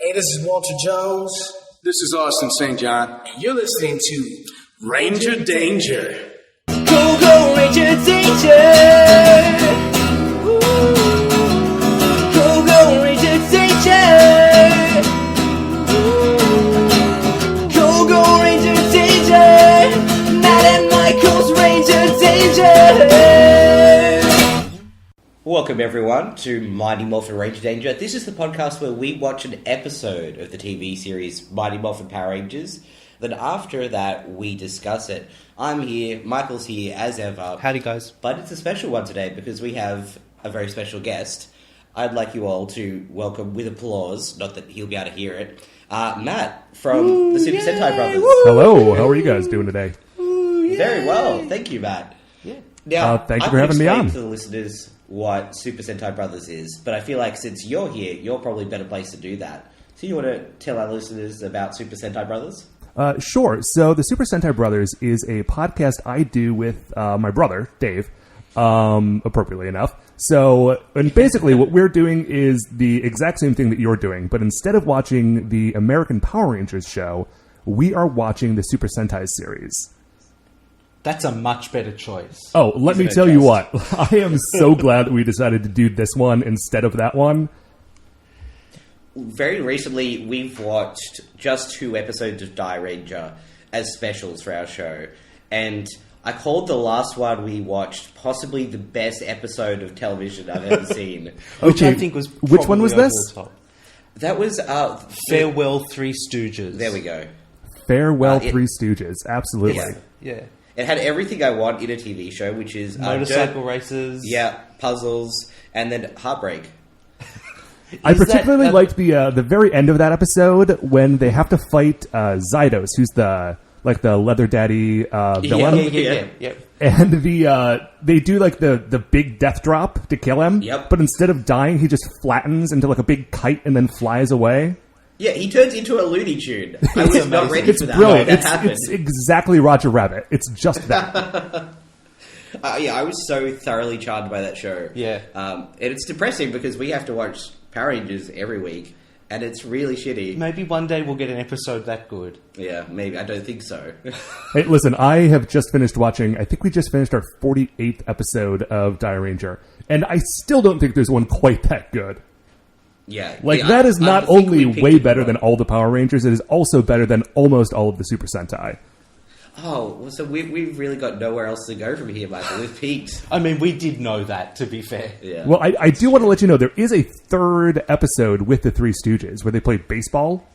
Hey, this is Walter Jones. This is Austin St. John. And you're listening to Ranger Danger. Go, go, Ranger Danger! Woo. Go, go, Ranger Danger! Woo. Go, go, Ranger Danger! Matt and Michael's Ranger Danger! Welcome everyone to Mighty Morphin Ranger Danger. This is the podcast where we watch an episode of the TV series Mighty Morphin Power Rangers. Then after that, we discuss it. I'm here, Michael's here, as ever. Howdy, guys. But it's a special one today because we have a very special guest. I'd like you all to welcome with applause, not that he'll be able to hear it, Matt from the Super Sentai Brothers. Hello, how are you guys doing today? Very well, thank you, Matt. Yeah. Now, thank you for having me on. to the listeners what Super Sentai Brothers is, but I feel like since you're here, you're probably a better place to do that. So you want to tell our listeners about Super Sentai Brothers? Sure. So the Super Sentai Brothers is a podcast I do with my brother, Dave, appropriately enough. So, and basically what we're doing is the exact same thing that you're doing, but instead of watching the American Power Rangers show, we are watching the Super Sentai series. That's a much better choice. Oh, let me tell you what. I am so glad that we decided to do this one instead of that one. Very recently, we've watched just 2 episodes of Die Ranger as specials for our show. And I called the last one we watched possibly the best episode of television I've ever seen. Which I think was Which one was this? That was... Farewell, Three Stooges. There we go. Farewell, Three Stooges. Absolutely. Yeah. It had everything I want in a TV show, which is... motorcycle races. Yeah, puzzles, and then heartbreak. I particularly liked the very end of that episode when they have to fight Zydos, who's the leather daddy villain. Yeah. And they do like the big death drop to kill him. Yep. But instead of dying, he just flattens into like a big kite and then flies away. Yeah, he turns into a Looney Tune. I was not ready for that. Brilliant. That happened. It's exactly Roger Rabbit. It's just that. I was so thoroughly charmed by that show. Yeah. And it's depressing because we have to watch Power Rangers every week, and it's really shitty. Maybe one day we'll get an episode that good. Yeah, maybe. I don't think so. Hey, listen, I have just finished watching, I think we just finished our 48th episode of Die Ranger, and I still don't think there's one quite that good. Yeah. That is not only way better than all the Power Rangers, it is also better than almost all of the Super Sentai. Oh, well, so we've really got nowhere else to go from here, Michael. We've peaked. I mean, we did know that, to be fair. Yeah. Well, I do want to let you know, there is a third episode with the Three Stooges where they play baseball.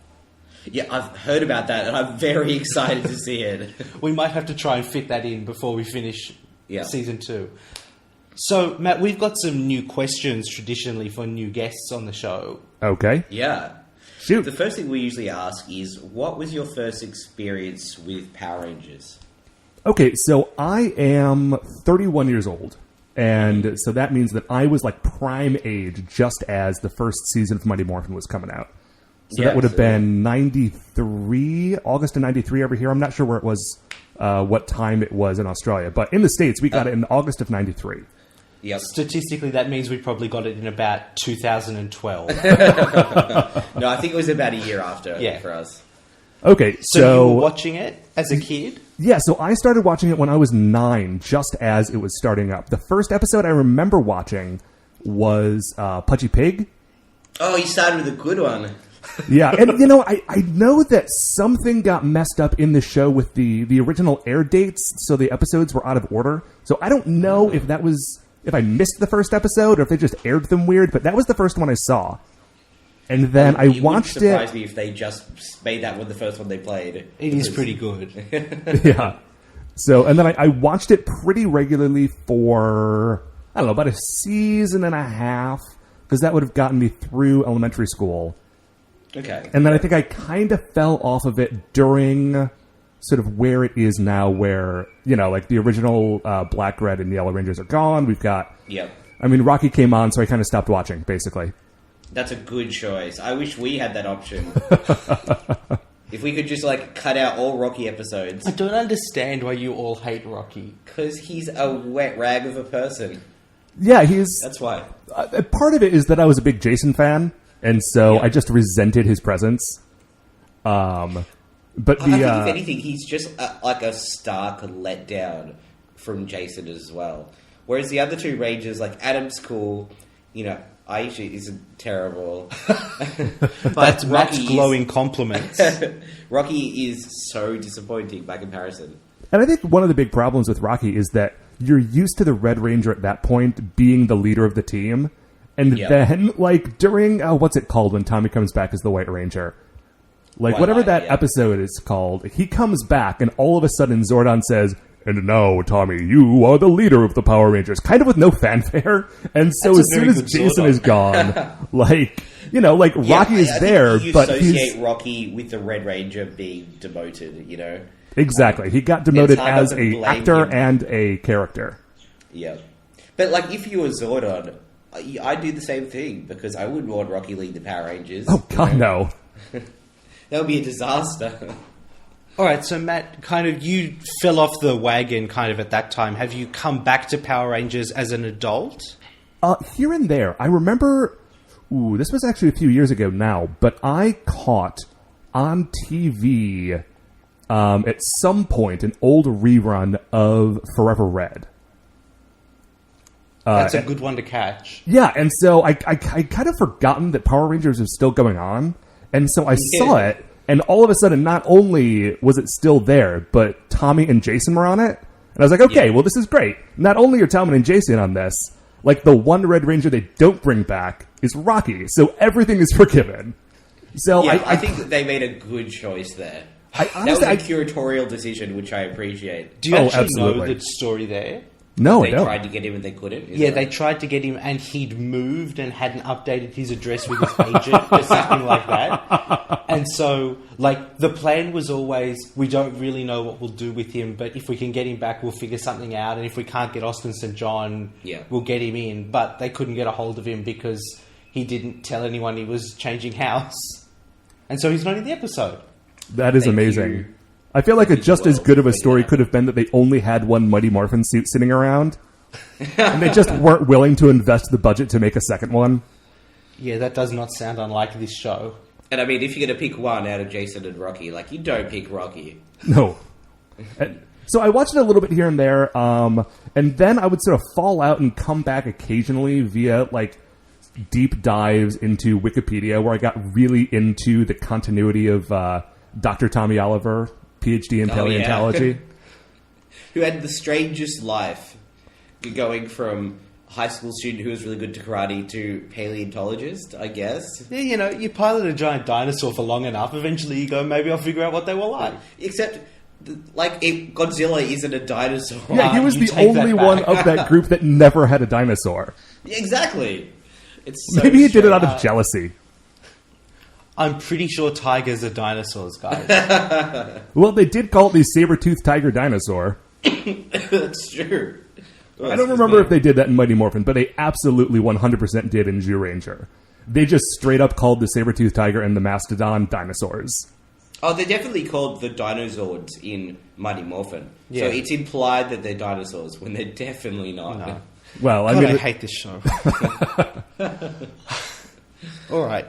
Yeah, I've heard about that, and I'm very excited to see it. We might have to try and fit that in before we finish Season 2. So, Matt, we've got some new questions traditionally for new guests on the show. Okay. Yeah. Shoot. The first thing we usually ask is, what was your first experience with Power Rangers? Okay, so I am 31 years old, and so that means that I was like prime age just as the first season of Mighty Morphin was coming out. So that would have been 93, August of 93 over here. I'm not sure where it was, what time it was in Australia, but in the States, we got it in August of 93. Yep. Statistically, that means we probably got it in about 2012. No, I think it was about a year after for us. Okay, so you were watching it as a kid? Yeah, so I started watching it when I was 9, just as it was starting up. The first episode I remember watching was Pudgy Pig. Oh, you started with a good one. Yeah, and I know that something got messed up in the show with the original air dates, so the episodes were out of order. So I don't know if that was... if I missed the first episode or if they just aired them weird, but that was the first one I saw. And then I watched it... It wouldn't surprise me if they just made that one the first one they played. It is pretty good. Yeah. So, and then I watched it pretty regularly for, I don't know, about a season and a half, because that would have gotten me through elementary school. Okay. And then I think I kind of fell off of it during sort of where it is now, where, like the original Black, Red, and Yellow Rangers are gone. We've got... Yep. I mean, Rocky came on, so I kind of stopped watching, basically. That's a good choice. I wish we had that option. If we could just, cut out all Rocky episodes. I don't understand why you all hate Rocky. Because he's a wet rag of a person. Yeah, he's... That's why. Part of it is that I was a big Jason fan. And so I just resented his presence. But I think if anything, he's just like a stark letdown from Jason as well. Whereas the other two Rangers, like Adam's cool, Aisha isn't terrible. That's Matt's glowing compliments. Rocky is so disappointing by comparison. And I think one of the big problems with Rocky is that you're used to the Red Ranger at that point being the leader of the team. And then, like, during, what's it called when Tommy comes back as the White Ranger? Like, whatever that episode is called, he comes back and all of a sudden Zordon says, "And now, Tommy, you are the leader of the Power Rangers," kind of with no fanfare. And so as soon as Jason is gone, Rocky is there, but you associate Rocky with the Red Ranger being demoted, Exactly. He got demoted as a actor and a character. Yeah. But, like, if you were Zordon, I'd do the same thing, because I wouldn't want Rocky leading the Power Rangers. Oh, God, no. That would be a disaster. All right, so Matt, kind of, you fell off the wagon kind of at that time. Have you come back to Power Rangers as an adult? Here and there. I remember, this was actually a few years ago now, but I caught on TV at some point an old rerun of Forever Red. That's a good one to catch. Yeah, and so I kind of forgotten that Power Rangers was still going on, and so I saw it. And all of a sudden, not only was it still there, but Tommy and Jason were on it. And I was like, okay, well, this is great. Not only are Tommy and Jason on this, like, the one Red Ranger they don't bring back is Rocky. So everything is forgiven. So I think that they made a good choice there. That was a curatorial decision, which I appreciate. Do you actually know the story there? No, they tried to get him and they couldn't. They tried to get him and he'd moved and hadn't updated his address with his agent or something like that. And so, like, the plan was always, we don't really know what we'll do with him, but if we can get him back, we'll figure something out. And if we can't get Austin St. John, we'll get him in. But they couldn't get a hold of him because he didn't tell anyone he was changing house. And so he's not in the episode. That is amazing. I feel like just as good of a story could have been that they only had one Mighty Morphin suit sitting around, and they just weren't willing to invest the budget to make a second one. Yeah, that does not sound unlike this show. And I mean, if you're going to pick one out of Jason and Rocky, like, you don't pick Rocky. No. So I watched it a little bit here and there, and then I would sort of fall out and come back occasionally via, like, deep dives into Wikipedia, where I got really into the continuity of Dr. Tommy Oliver, PhD in paleontology. Who had the strangest life, going from high school student who was really good to karate to paleontologist, I guess. Yeah, you pilot a giant dinosaur for long enough, eventually you go, maybe I'll figure out what they were like. Except, Godzilla isn't a dinosaur. Yeah, he was the only one of that group that never had a dinosaur. Yeah, exactly. It's so Maybe he did it out of jealousy. I'm pretty sure tigers are dinosaurs, guys. Well, they did call it the saber-toothed tiger dinosaur. That's true. I don't remember if they did that in Mighty Morphin, but they absolutely 100% did in Zyuranger. They just straight up called the saber-toothed tiger and the mastodon dinosaurs. Oh, they're definitely called the Dinozords in Mighty Morphin. Yeah. So it's implied that they're dinosaurs when they're definitely not. No. Well, I hate this show. All right.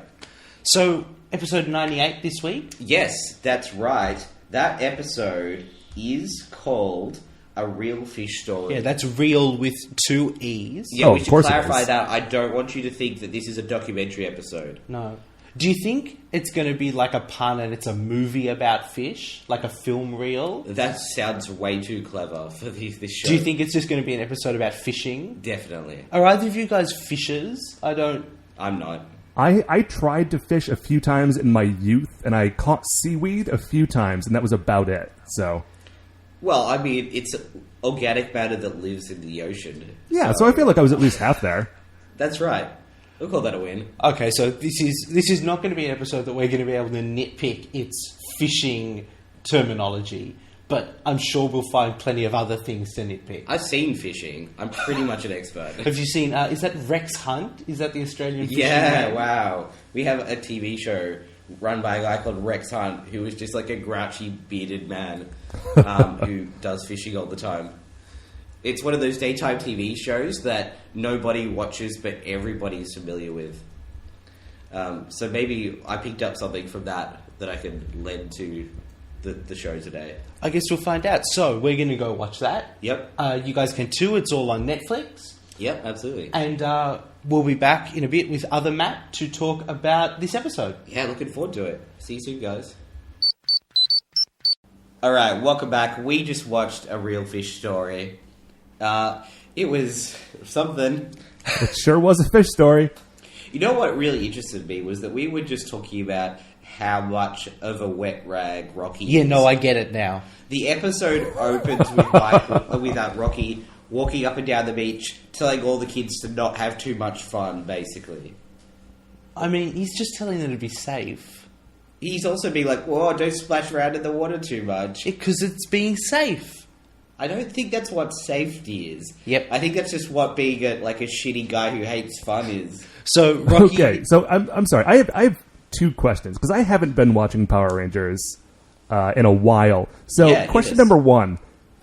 So, episode 98 this week? Yes, that's right. That episode is called A Real Fish Story. Yeah, that's real with 2 E's. Yeah, we should clarify that. I don't want you to think that this is a documentary episode. No. Do you think it's going to be like a pun and it's a movie about fish? Like a film reel? That sounds way too clever for this show. Do you think it's just going to be an episode about fishing? Definitely. Are either of you guys fishers? I'm not. I tried to fish a few times in my youth, and I caught seaweed a few times, and that was about it. So, well, I mean, it's organic matter that lives in the ocean. Yeah, so I feel like I was at least half there. That's right. We'll call that a win. Okay, so this is not going to be an episode that we're going to be able to nitpick its fishing terminology, but I'm sure we'll find plenty of other things to nitpick. I've seen fishing. I'm pretty much an expert. Have you seen, is that Rex Hunt? Is that the Australian fishing man? Yeah, wow. We have a TV show run by a guy called Rex Hunt, who is just like a grouchy, bearded man who does fishing all the time. It's one of those daytime TV shows that nobody watches, but everybody is familiar with. So maybe I picked up something from that I could lend to the show today. I guess we'll find out. So we're going to go watch that. Yep. You guys can too. It's all on Netflix. Yep, absolutely. And we'll be back in a bit with other Matt to talk about this episode. Yeah, looking forward to it. See you soon, guys. Alright, welcome back. We just watched A Real Fish Story. It was something. It sure was a fish story. You know what really interested me was that we were just talking about how much of a wet rag Rocky is. Yeah, no, I get it now. The episode opens with Rocky walking up and down the beach, telling all the kids to not have too much fun, basically. I mean, he's just telling them to be safe. He's also being like, whoa, don't splash around in the water too much. Because it's being safe. I don't think that's what safety is. Yep. I think that's just what being a shitty guy who hates fun is. So, Rocky... Okay, so I'm sorry. I have two questions, because I haven't been watching Power Rangers in a while. So, Yeah, question number one.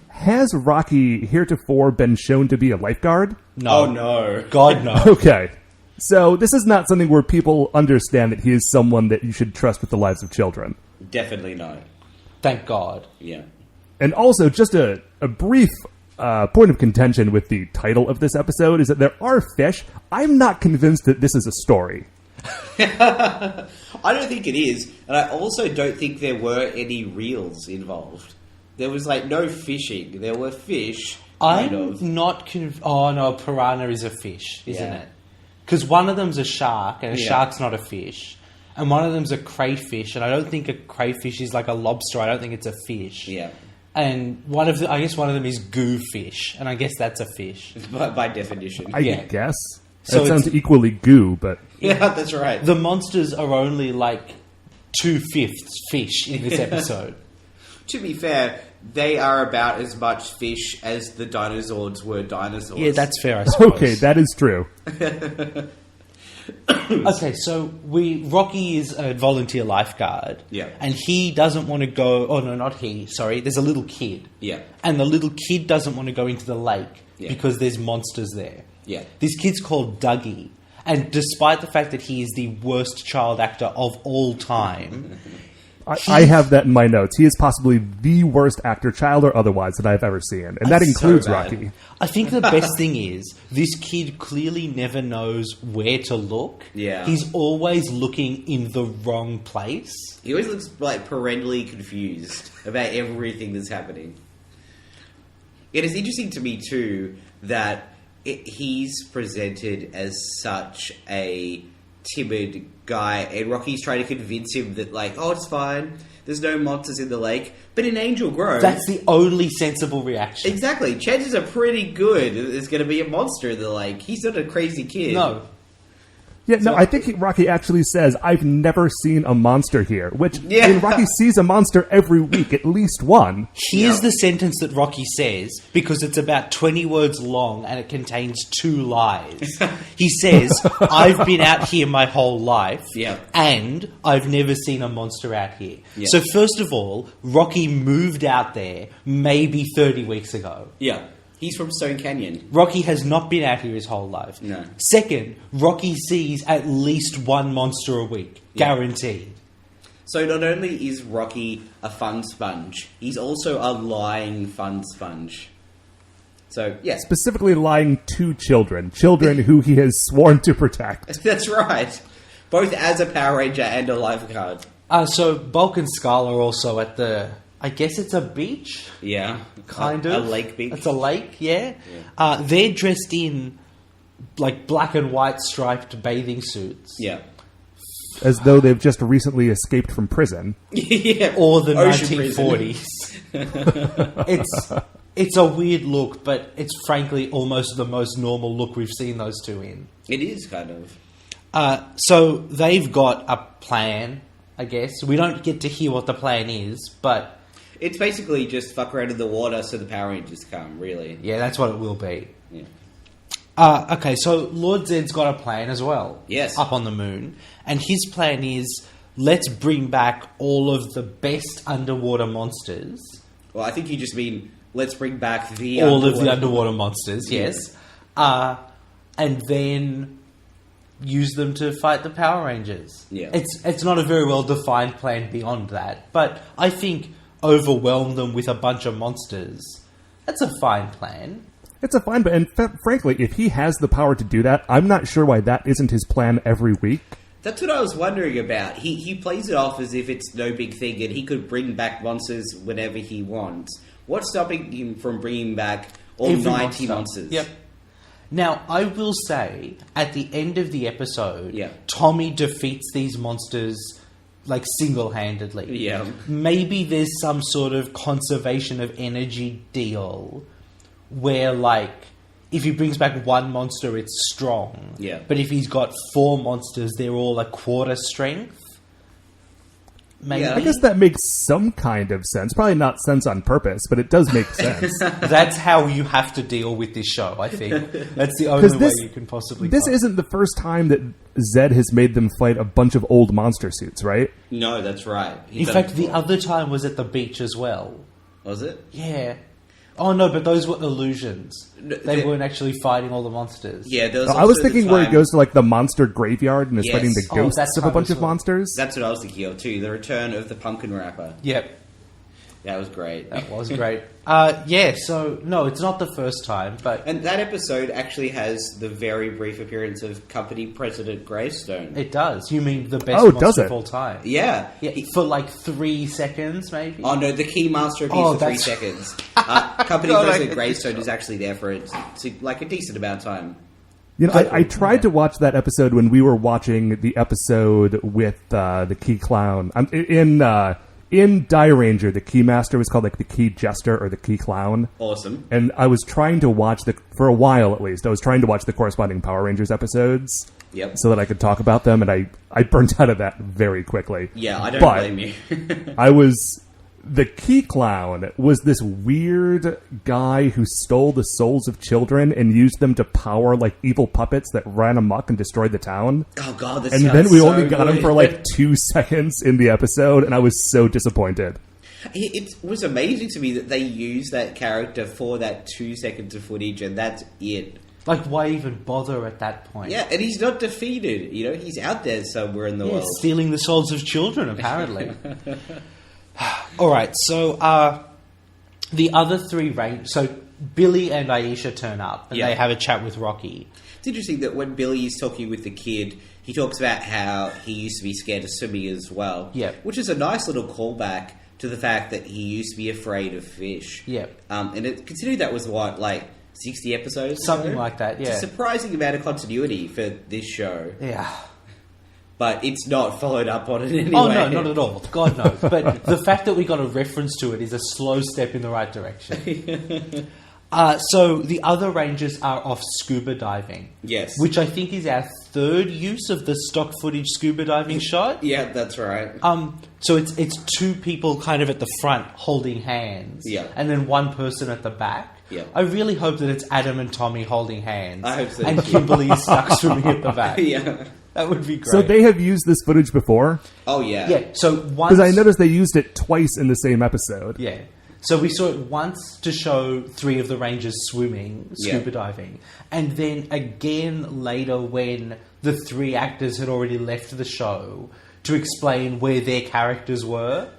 Has Rocky heretofore been shown to be a lifeguard? No. Oh, no. God, no. Okay. So, this is not something where people understand that he is someone that you should trust with the lives of children. Definitely no. Thank God. Yeah. And also, just a brief point of contention with the title of this episode is that there are fish. I'm not convinced that this is a story. I don't think it is. And I also don't think there were any reels involved. There was, no fishing. There were fish, I'm not oh, no, a piranha is a fish, isn't Yeah. it? Because one of them's a shark, and a Yeah. shark's not a fish. And one of them's a crayfish, and I don't think a crayfish is like a lobster. I don't think it's a fish. Yeah. And I guess one of them is goo fish, and I guess that's a fish. By definition. I Yeah. guess. So That sounds it's- equally goo, but... Yeah, that's right. The monsters are only 2/5 fish in this episode. To be fair, they are about as much fish as the dinosaurs were dinosaurs. Yeah, that's fair, I suppose. Okay, that is true. Okay, so Rocky is a volunteer lifeguard. Yeah. And he doesn't want to go... Oh, no, not he. Sorry. There's a little kid. Yeah. And the little kid doesn't want to go into the lake Yeah. because there's monsters there. Yeah. This kid's called Dougie. And despite the fact that he is the worst child actor of all time... I have that in my notes. He is possibly the worst actor, child or otherwise, that I've ever seen. And that That's includes so bad. Rocky. I think the best thing is this kid clearly never knows where to look. Yeah. He's always looking in the wrong place. He always looks perennially confused about everything that's happening. It is interesting to me too that he's presented as such a timid guy, and Rocky's trying to convince him that oh, it's fine, there's no monsters in the lake. But in Angel Grove, That's the only sensible reaction. exactly, chances are pretty good there's going to be a monster in the lake. He's not a crazy kid. No. Yeah, no, I think Rocky actually says, I've never seen a monster here. Which, Yeah. I mean, Rocky sees a monster every week, at least one. Here's Yeah. the sentence that Rocky says, because it's about 20 words long and it contains 2 lies. He says, I've been out here my whole life, Yeah. and I've never seen a monster out here. Yeah. So first of all, Rocky moved out there maybe 30 weeks ago. Yeah, he's from Stone Canyon. Rocky has not been out here his whole life. No. Second, Rocky sees at least one monster a week. Yeah. Guaranteed. So not only is Rocky a fun sponge, he's also a lying fun sponge. So, yes, Specifically lying to children who he has sworn to protect. that's right. Both as a Power Ranger and a lifeguard. So Bulk and Skull are also at the... I guess it's a beach? Yeah. Kind A of. lake beach. It's a lake, yeah. They're dressed in black and white striped bathing suits. Yeah. As though they've just recently escaped from prison. Yeah. Or the Ocean 1940s. It's a weird look, but it's frankly almost the most normal look we've seen those two in. It is kind of. So they've got a plan, I guess. We don't get to hear what the plan is, but It's basically just fuck around in the water so the Power Rangers come, really. yeah, that's what it will be. Yeah. Okay, so Lord Zed's got a plan as well. Yes. Up on the moon. And his plan is, let's bring back all of the best underwater monsters. Well, I think you just mean, let's bring back the All of the underwater monsters, Yeah. yes. And then use them to fight the Power Rangers. Yeah. It's not a very well defined plan beyond that, but I think overwhelm them with a bunch of monsters. That's a fine plan. It's a fine, and frankly, if he has the power to do that, I'm not sure why that isn't his plan every week. That's what I was wondering about. He plays it off as if it's no big thing and he could bring back monsters whenever he wants. What's stopping him from bringing back all Every 90 monsters? Yep. Now, I will say, at the end of the episode, Yeah. Tommy defeats these monsters, like, single-handedly. Yeah. Maybe there's some sort of conservation of energy deal where, like, if he brings back one monster, it's strong. Yeah. But if he's got 4 monsters, they're all a quarter strength. Maybe. Yeah. I guess that makes some kind of sense. Probably not sense on purpose, but it does make sense. That's how you have to deal with this show, I think. That's the only way you can possibly This cope. isn't the first time that Zed has made them fight a bunch of old monster suits, right? No, that's right. In fact, the other time was at the beach as well. Was it? Yeah. Oh, no, but those were illusions. No, They weren't actually fighting all the monsters. Yeah, there was I was also the thinking where he time- goes to like the monster graveyard and is Yes. fighting the Oh, ghosts that's of a how bunch this of was. monsters. That's what I was thinking of too. The return of the pumpkin wrapper. Yep. That was great. That was great. Yeah, so, no, it's not the first time, but And that episode actually has the very brief appearance of company president Greystone. it does. You mean the best Oh, does monster it? of all time? Yeah. Yeah, for like 3 seconds, maybe? Oh no, the key master appears Oh, for 3 that's- seconds. Company God, president I- Greystone is actually there for like a decent amount of time. You know, I tried to watch that episode when we were watching the episode with the Key Clown. In Die Ranger, the Key Master was called like the Key Jester or the Key Clown. Awesome. And I was trying to watch for a while at least, I was trying to watch the corresponding Power Rangers episodes. Yep. So that I could talk about them, and I burnt out of that very quickly. Yeah, I don't But blame you. The Key Clown was this weird guy who stole the souls of children and used them to power like evil puppets that ran amok and destroyed the town. Oh god, this And sounds then we so only got him good. for like 2 seconds in the episode, and I was so disappointed. It was amazing to me that they used that character for that 2 seconds of footage, and that's it. Like, why even bother at that point? Yeah, and he's not defeated. You know, he's out there somewhere in the Yeah, world. stealing the souls of children, apparently. All right, so the other 3 Rangers... So Billy and Aisha turn up, and Yeah. they have a chat with Rocky. It's interesting that when Billy is talking with the kid, he talks about how he used to be scared of swimming as well. Yeah. Which is a nice little callback to the fact that he used to be afraid of fish. Yeah. Considering that was, 60 episodes? or Something so? like that, yeah. It's a surprising amount of continuity for this show. Yeah. But it's not followed up on it anyway. Oh, no, not at all. God, no. But the fact that we got a reference to it is a slow step in the right direction. So the other Rangers are off scuba diving. Yes. Which I think is our 3rd use of the stock footage scuba diving shot. Yeah, that's right. So it's 2 people kind of at the front holding hands. Yeah. And then 1 person at the back. Yeah. I really hope that it's Adam and Tommy holding hands. I hope so And too. Kimberly is stuck swimming at the back. Yeah. That would be great. So they have used this footage before? Oh, yeah. Yeah, so once... Because I noticed they used it twice in the same episode. Yeah. So we saw it once to show 3 of the Rangers swimming, scuba Yeah. diving, and then again later when the 3 actors had already left the show to explain where their characters were.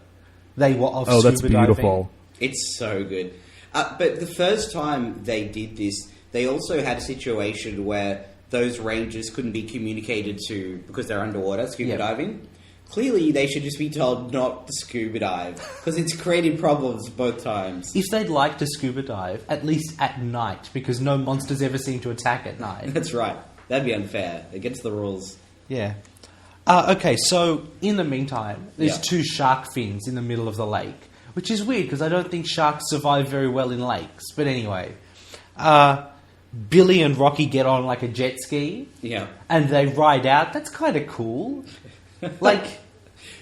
They were off Oh, scuba that's beautiful. It's so good. But the first time they did this, they also had a situation where those rangers couldn't be communicated to because they're underwater scuba Yeah. diving. Clearly, they should just be told not to scuba dive because it's created problems both times. If they'd like to scuba dive, at least at night, because no monsters ever seem to attack at night. That's right. That'd be unfair. Against the rules. Yeah. Okay, so in the meantime, there's Yeah. 2 shark fins in the middle of the lake, which is weird because I don't think sharks survive very well in lakes. But anyway, Billy and Rocky get on like a jet ski Yeah. and they ride out. That's kind of cool. Like,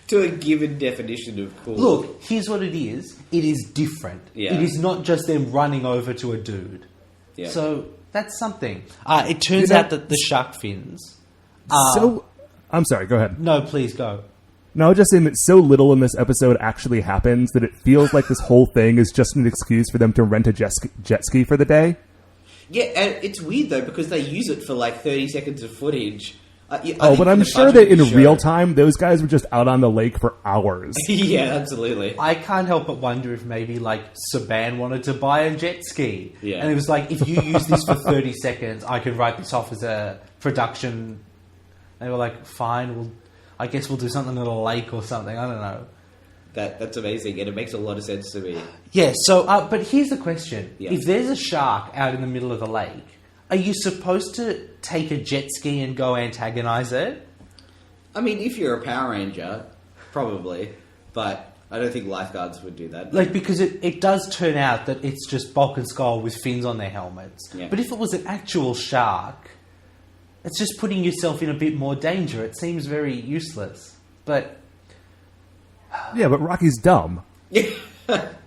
To a given definition of cool. look, here's what it is. It is different. Yeah. It is not just them running over to a dude. Yeah. So that's something. It turns You know- out that the shark fins... I'm sorry, go ahead. No, please go. No, I was just saying that so little in this episode actually happens that it feels like this whole thing is just an excuse for them to rent a jet ski for the day. Yeah, and it's weird though because they use it for like 30 seconds of footage But I'm sure that in real time, those guys were just out on the lake for hours. Yeah, absolutely. I can't help but wonder if maybe like Saban wanted to buy a jet ski, Yeah. and it was like, if you use this for 30 seconds, I could write this off as a production. They were like, fine, I guess we'll do something at a lake or something. I don't know. That's amazing, and it makes a lot of sense to me. Yeah. So, but here's the question: Yeah. if there's a shark out in the middle of the lake, are you supposed to take a jet ski and go antagonize it? I mean, if you're a Power Ranger, probably, but I don't think lifeguards would do that. Like, because it does turn out that it's just Bulk and Skull with fins on their helmets. Yeah. But if it was an actual shark, it's just putting yourself in a bit more danger. It seems very useless. But Yeah, but Rocky's dumb.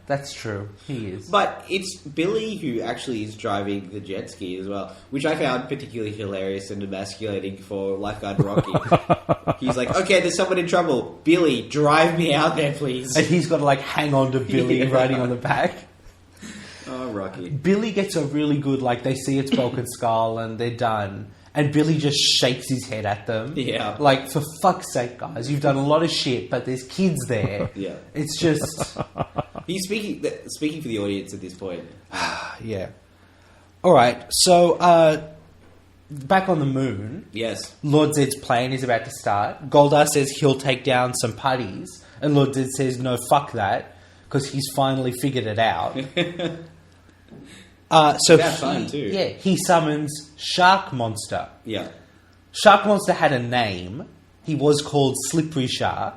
that's true. He is. But it's Billy who actually is driving the jet ski as well, which I found particularly hilarious and emasculating for lifeguard Rocky. He's like, okay, there's someone in trouble. Billy, drive me out there, please. And he's got to like hang on to Billy Yeah. riding on the back. Oh, Rocky. Billy gets a really good, like, they see it's Bulk and Skull and they're done. And Billy just shakes his head at them. Yeah. Like, for fuck's sake, guys, you've done a lot of shit, but there's kids there. Yeah. It's just... He's speaking for the audience at this point. yeah. Alright, so, back on the moon, Yes. Lord Zed's plane is about to start. Goldar says he'll take down some putties. And Lord Zed says, no, fuck that, because he's finally figured it out. So That's fun too. Yeah, he summons Shark Monster. Yeah. Shark Monster had a name. He was called Slippery Shark,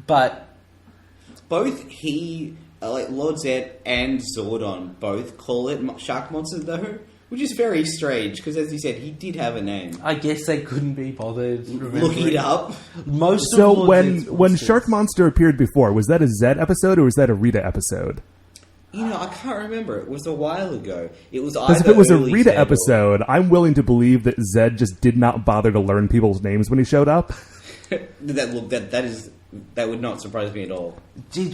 but Both like Lord Zed and Zordon both call it Shark Monster though, which is very strange because, as you said, he did have a name. I guess they couldn't be bothered Looking it up. Most So of Lord Zed's when monsters- Shark Monster appeared before, was that a Zed episode or was that a Rita episode? You know, I can't remember. It was a while ago. It was Because either if it was a early Rita Zed or- episode, I'm willing to believe that Zed just did not bother to learn people's names when he showed up. that would not surprise me at all.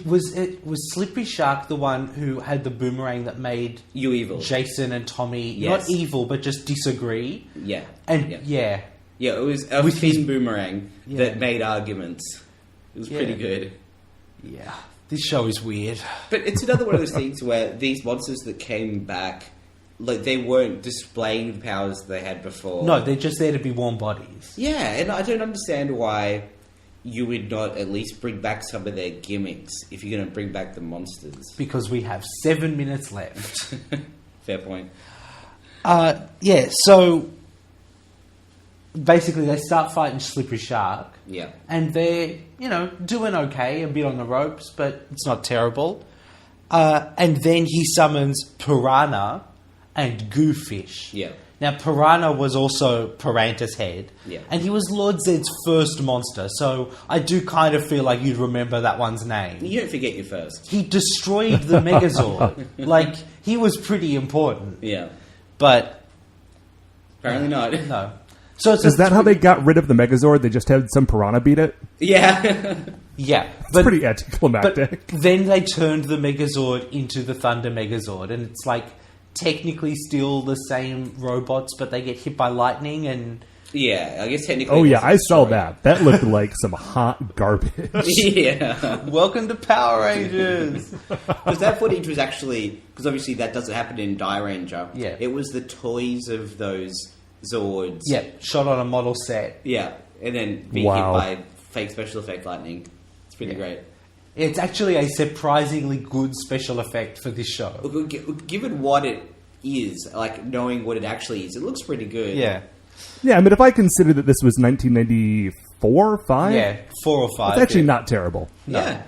was Slippery Shark the one who had the boomerang that made You evil. Jason and Tommy Yes. not evil but just disagree? Yeah. And yeah. yeah. It was a With fin his- boomerang Yeah. that made arguments. It was pretty Yeah. good. Yeah. This show is weird. But it's another one of those things where these monsters that came back, like, they weren't displaying the powers they had before. No, they're just there to be warm bodies. Yeah, and I don't understand why you would not at least bring back some of their gimmicks if you're going to bring back the monsters. Because we have 7 minutes left. Fair point. Yeah, so basically they start fighting Slippery Shark. Yeah. And they're, doing okay, a bit on the ropes, but it's not terrible. And then he summons Piranha and Goofish. Yeah. Now, Piranha was also Piranha's head. Yeah. And he was Lord Zed's first monster, so I do kind of feel like you'd remember that one's name. You don't forget your first. He destroyed the Megazord. Like, he was pretty important. Yeah. But, Apparently not. no. So it's Is that how they got rid of the Megazord? They just had some piranha beat it? Yeah. Yeah. It's pretty anticlimactic. But then they turned the Megazord into the Thunder Megazord, and it's like technically still the same robots, but they get hit by lightning and... Yeah, I guess technically... Oh it yeah, was I saw destroyed. that. That looked like some hot garbage. Yeah. Welcome to Power Rangers! Because that footage was actually... Because obviously that doesn't happen in Die Ranger. Yeah. It was the toys of those Zords. Yeah, shot on a model set. Yeah. And then being Wow. hit by fake special effect lightning. It's pretty great. It's actually a surprisingly good special effect for this show. Given what it is, like knowing what it actually is, it looks pretty good. Yeah. Yeah, I mean, if I consider that this was 1994, 5? Yeah, 4 or 5. It's actually yeah. not terrible. Yeah.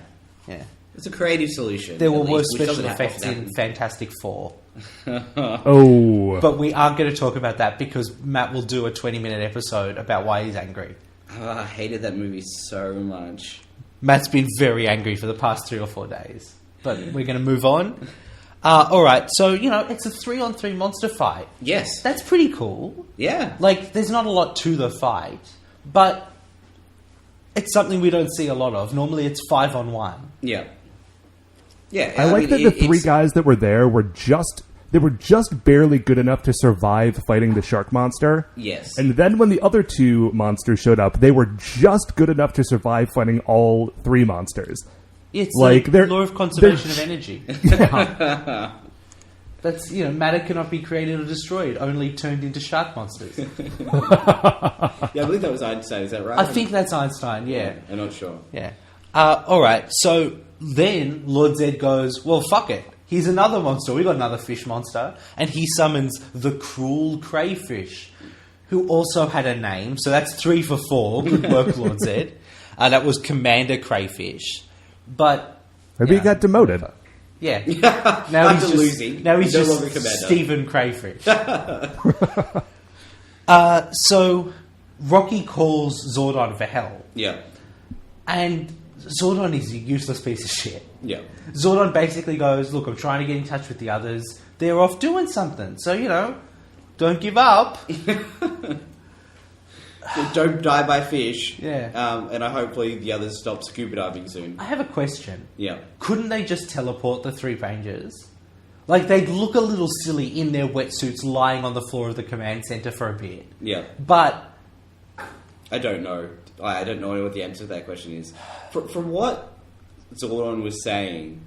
Yeah. It's a creative solution. There were at worse least, which special doesn't effects often in happen. Fantastic Four. Oh. But we aren't going to talk about that because Matt will do a 20-minute episode about why he's angry. Oh, I hated that movie so much. Matt's been very angry for the past 3 or 4 days. But we're going to move on. Alright, so, it's a 3-on-3 monster fight. Yes. That's pretty cool. Yeah. Like, there's not a lot to the fight, but it's something we don't see a lot of. Normally it's 5-on-1. Yeah. Yeah. I like mean, that the three it's- guys that were there were just they were just barely good enough to survive fighting the shark monster. Yes. And then when the other two monsters showed up, they were just good enough to survive fighting all three monsters. It's Like, the they're- law of conservation of energy. Yeah. That's, matter cannot be created or destroyed, only turned into shark monsters. Yeah, I believe that was Einstein. Is that right? I think that's Einstein, yeah. I'm not sure. Yeah. Alright, so then Lord Zed goes, well, fuck it. Here's another monster. We got another fish monster. And he summons the cruel crayfish, who also had a name. So that's 3 for 4. Good work, Lord Zed. That was Commander Crayfish. But... Maybe he got demoted. Yeah. Now After he's just, losing. Now he's No just longer Commander. Stephen Crayfish. So Rocky calls Zordon for help. Yeah. And Zordon is a useless piece of shit. Yeah. Zordon basically goes, look, I'm trying to get in touch with the others. They're off doing something. So, don't give up. Don't die by fish. Yeah. And hopefully the others stop scuba diving soon. I have a question. Yeah. Couldn't they just teleport the 3 Rangers? Like, they'd look a little silly in their wetsuits lying on the floor of the command center for a bit. Yeah. But... I don't know. I don't know what the answer to that question is. From what Zordon was saying,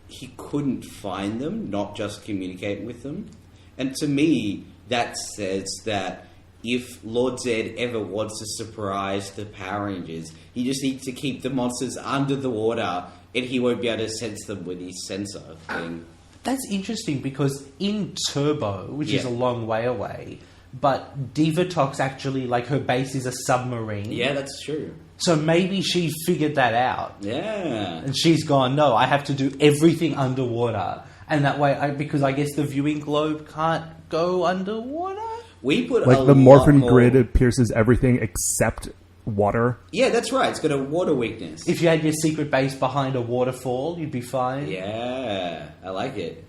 he couldn't find them, not just communicate with them. And to me, that says that if Lord Zed ever wants to surprise the Power Rangers, he just needs to keep the monsters under the water and he won't be able to sense them with his sensor thing. That's interesting because in Turbo, which is Yeah. a long way away, but Divatox actually, like, her base is a submarine. Yeah, that's true. So maybe she figured that out. Yeah. And she's gone, no, I have to do everything underwater. And that way, because I guess the viewing globe can't go underwater? We put Like a the lot Morphin more... grid pierces everything except water. Yeah, that's right. It's got a water weakness. If you had your secret base behind a waterfall, you'd be fine. Yeah, I like it.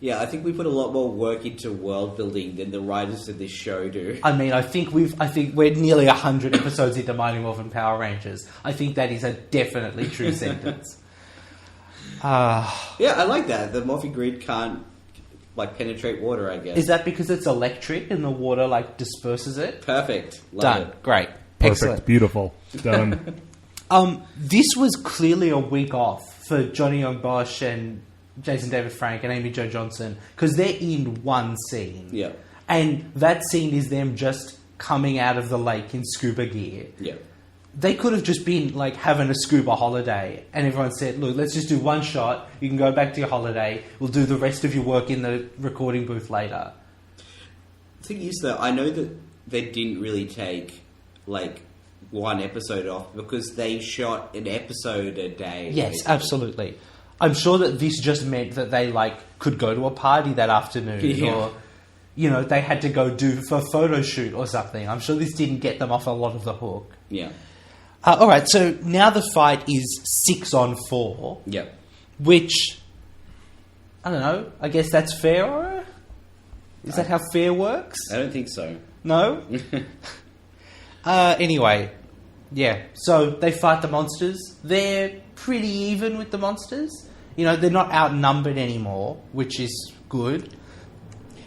Yeah, I think we put a lot more work into world building than the writers of this show do. I mean, I think we're nearly 100 episodes into Mighty Morphin Power Rangers. I think that is a definitely true sentence. Yeah, I like that. The Morphin grid can't penetrate water, I guess. Is that because it's electric and the water disperses it? Perfect? Love Done. it. Great. Perfect. Excellent. Beautiful. Done. This was clearly a week off for Johnny Young Bosch and Jason David Frank and Amy Jo Johnson because they're in one scene. Yeah. And that scene is them just coming out of the lake in scuba gear. Yeah. They could have just been having a scuba holiday and everyone said, look, let's just do one shot. You can go back to your holiday. We'll do the rest of your work in the recording booth later. The thing is, though, I know that they didn't really take, one episode off because they shot an episode a day. Yes, basically. absolutely. I'm sure that this just meant that they could go to a party that afternoon Yeah. or, they had to go do for a photo shoot or something. I'm sure this didn't get them off a lot of the hook. Yeah. All right, so now the fight is 6-on-4, Yeah. which, I don't know, I guess that's fair? Is that how fair works? I don't think so. No? Anyway, yeah, so they fight the monsters. They're pretty even with the monsters. They're not outnumbered anymore, which is good.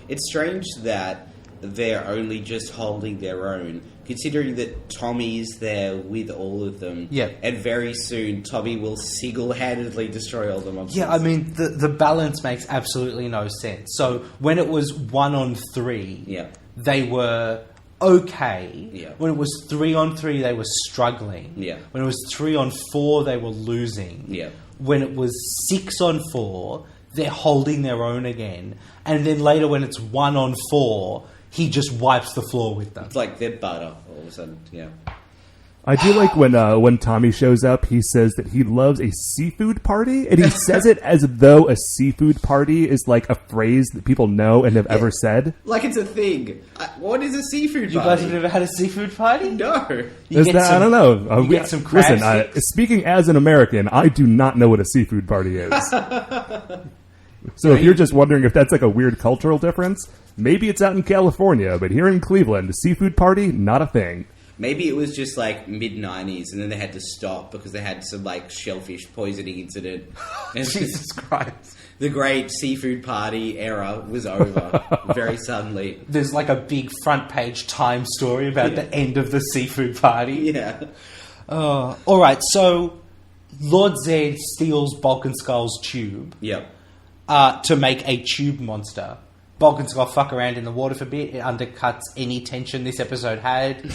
It's strange that they're only just holding their own, considering that Tommy's there with all of them. Yeah. And very soon, Tommy will single-handedly destroy all the monsters. Yeah, I mean, the balance makes absolutely no sense. So when it was 1-on-3, Yeah. they were okay. Yeah. When it was 3-on-3, they were struggling. Yeah. When it was 3-on-4, they were losing. Yeah. When it was 6-on-4, they're holding their own again. And then later when it's 1-on-4, he just wipes the floor with them. It's like they're butter all of a sudden, yeah. I do like when Tommy shows up, he says that he loves a seafood party, and he says it as though a seafood party is a phrase that people know and have ever said. Like it's a thing. What is a seafood You party? guys have never had a seafood party? No. You Is get that, some- I don't know. you get some crab listen, sticks. speaking as an American, I do not know what a seafood party is. So if you're just wondering if that's a weird cultural difference, maybe it's out in California, but here in Cleveland, a seafood party, not a thing. Maybe it was just like mid-90s and then they had to stop because they had some like shellfish poisoning incident. And Jesus Christ. The great seafood party era was over very suddenly. There's like a big front page Time story about the end of the seafood party. Yeah. Alright, so Lord Zed steals Bulk and Skull's tube Yep. to make a tube monster. Bulk and Skull fuck around in the water for a bit. It undercuts any tension this episode had.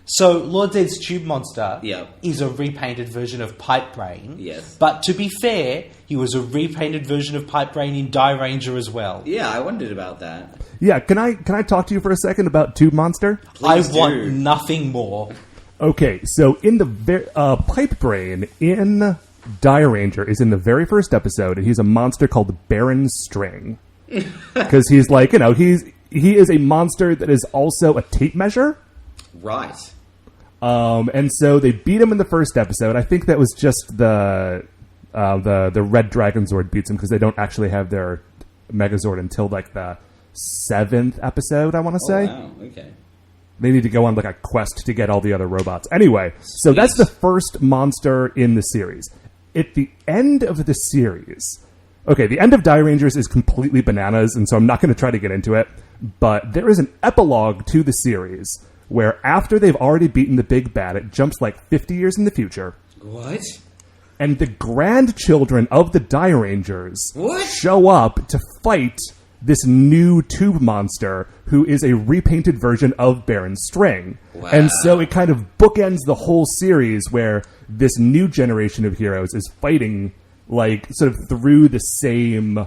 So, Lord Zed's tube monster is a repainted version of Pipe Brain. Yes. But to be fair, he was a repainted version of Pipe Brain in Die Ranger as well. Yeah, I wondered about that. Yeah, can I talk to you for a second about Tube Monster? Please I want do. nothing more. Okay, so in the Pipe Brain in Die Ranger is in the very first episode, and he's a monster called Baron String. Because he's like, he is a monster that is also a tape measure. Right. And so they beat him in the first episode. I think that was just the Red Dragon Zord beats him because they don't actually have their Megazord until like the 7th episode, I want to say. Wow, okay. They need to go on like a quest to get all the other robots. Anyway, so that's the first monster in the series. At the end of the series, okay, the end of Die Rangers is completely bananas, and so I'm not going to try to get into it, but there is an epilogue to the series where after they've already beaten the big bad, it jumps like 50 years in the future. What? And the grandchildren of the Die Rangers show up to fight this new tube monster who is a repainted version of Baron String. Wow. And so it kind of bookends the whole series where this new generation of heroes is fighting like sort of through the same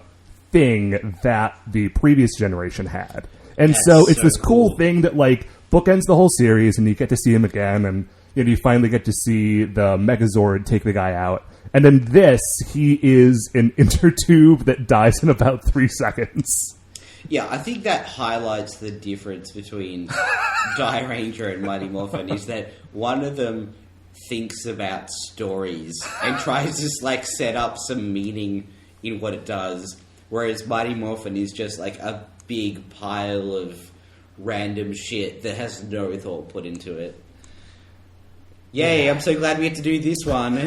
thing that the previous generation had. And so it's this cool thing that like bookends the whole series, and you get to see him again, and you finally get to see the Megazord take the guy out. And in this, he is an intertube that dies in about 3 seconds. Yeah, I think that highlights the difference between Die Ranger and Mighty Morphin is that one of them thinks about stories and tries to like set up some meaning in what it does, whereas Mighty Morphin is just like a big pile of random shit that has no thought put into it. Yay, I'm so glad we had to do this one.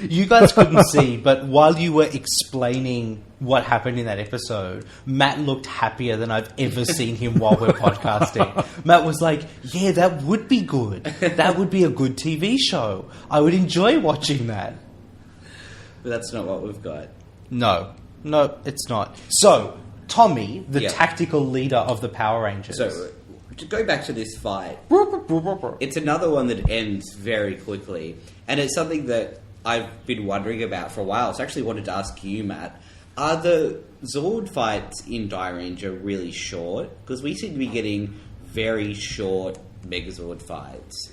You guys couldn't see, but while you were explaining what happened in that episode, Matt looked happier than I've ever seen him while we're podcasting. Matt was like, yeah, that would be good. That would be a good TV show. I would enjoy watching that. But that's not what we've got. No, it's not. So, Tommy, the tactical leader of the Power Rangers. So, to go back to this fight, it's another one that ends very quickly, and it's something that I've been wondering about for a while. So I actually wanted to ask you, Matt, are the Zord fights in Die Ranger really short? Because we seem to be getting very short Megazord fights.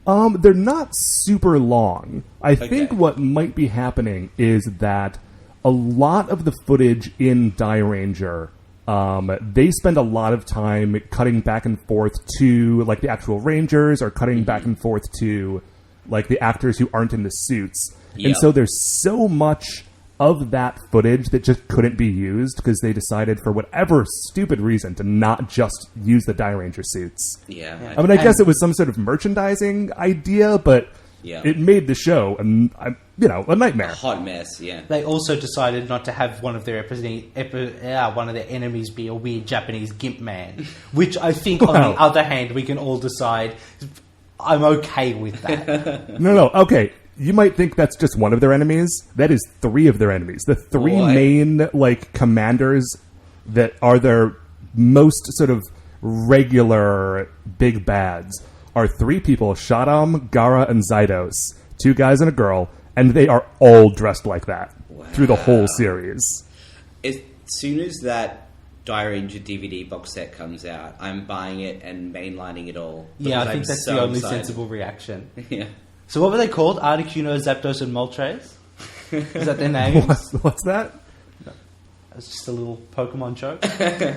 They're not super long. I think what might be happening is that a lot of the footage in Die Ranger, they spend a lot of time cutting back and forth to like the actual Rangers, or cutting back and forth to like the actors who aren't in the suits. And so there's so much of that footage that just couldn't be used because they decided for whatever stupid reason to not just use the Die Ranger suits. Yeah. I mean, I guess it was some sort of merchandising idea, but it made the show a nightmare. A hot mess, yeah. They also decided not to have one of their enemies be a weird Japanese gimp man, which I think, on the other hand, we can all decide I'm okay with that. No, okay. You might think that's just one of their enemies. That is 3 of their enemies. The 3 main like commanders that are their most sort of regular big bads are 3 people: Shaddam, Gara, and Zydos. 2 guys and a girl, and they are all dressed like that through the whole series. As soon as that Die Ranger DVD box set comes out, I'm buying it and mainlining it all. Yeah, I think that's the only sensible reaction. Yeah. So what were they called? Articuno, Zapdos, and Moltres? Is that their names? What's that? It's just a little Pokemon joke.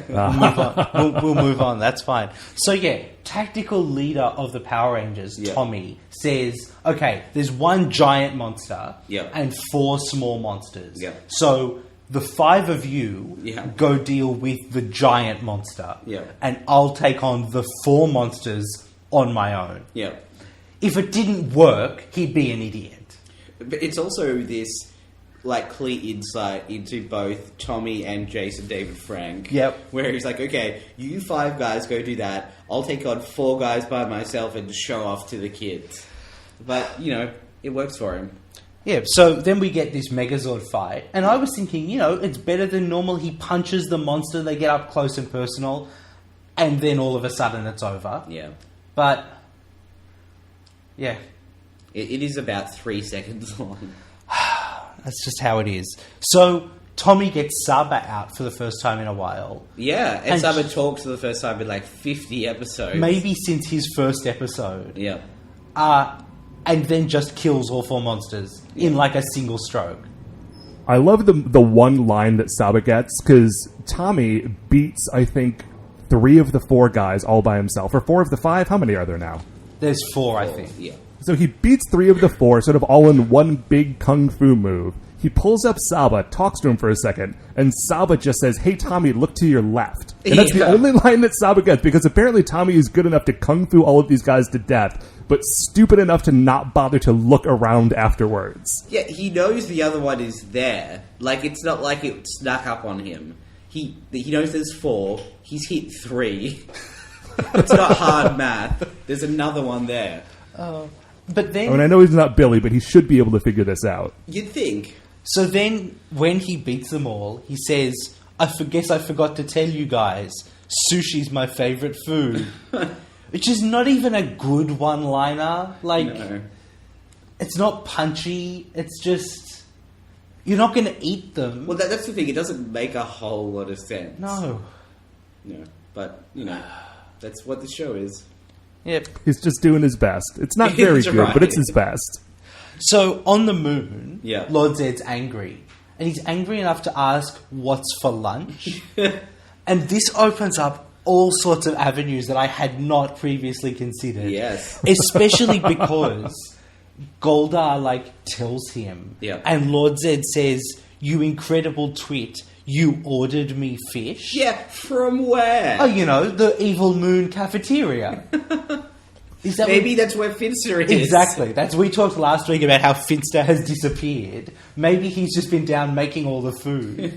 We'll move on. We'll move on. That's fine. So yeah, tactical leader of the Power Rangers, Tommy, says, okay, there's 1 giant monster and 4 small monsters. Yeah. So the 5 of you go deal with the giant monster. Yeah. And I'll take on the 4 monsters on my own. Yeah. If it didn't work, he'd be an idiot. But it's also this, like, clear insight into both Tommy and Jason David Frank. Yep. Where he's like, okay, you 5 guys go do that. I'll take on 4 guys by myself and show off to the kids. But, you know, it works for him. Yeah, so then we get this Megazord fight. And I was thinking, you know, it's better than normal. He punches the monster, they get up close and personal, and then all of a sudden it's over. Yeah. But, yeah. It is about 3 seconds long. That's just how it is. So, Tommy gets Saba out for the first time in a while. Yeah, and Saba talks for the first time in like 50 episodes. Maybe since his first episode. Yeah. And then just kills all 4 monsters in like a single stroke. I love the one line that Saba gets, because Tommy beats, I think, 3 of the 4 guys all by himself. Or 4 of the 5? How many are there now? There's 4, I think. Yeah. So he beats 3 of the 4, sort of all in one big kung fu move. He pulls up Saba, talks to him for a second, and Saba just says, "Hey, Tommy, look to your left." And that's the only line that Saba gets, because apparently Tommy is good enough to kung fu all of these guys to death, but stupid enough to not bother to look around afterwards. Yeah, he knows the other one is there. Like, it's not like it snuck up on him. He knows there's 4. He's hit 3. It's not hard math. There's another one there. But then... I mean, I know he's not Billy, but he should be able to figure this out. You'd think. So then, when he beats them all, he says, I forgot to tell you guys, sushi's my favourite food. Which is not even a good one-liner. Like, No. It's not punchy. It's just... You're not going to eat them. Well, that's the thing. It doesn't make a whole lot of sense. No. No. But, you know, that's what the show is. Yep. He's just doing his best. It's not very That's good, right. but it's his best. So, on the moon, Yeah. Lord Zed's angry. And he's angry enough to ask, what's for lunch? And this opens up all sorts of avenues that I had not previously considered. Yes. Especially because Goldar, like, tells him. Yeah. And Lord Zed says, you incredible twit, you ordered me fish? Yeah, from where? Oh, you know, the evil moon cafeteria. Is that Maybe that's where Finster is. Exactly. We talked last week about how Finster has disappeared. Maybe he's just been down making all the food.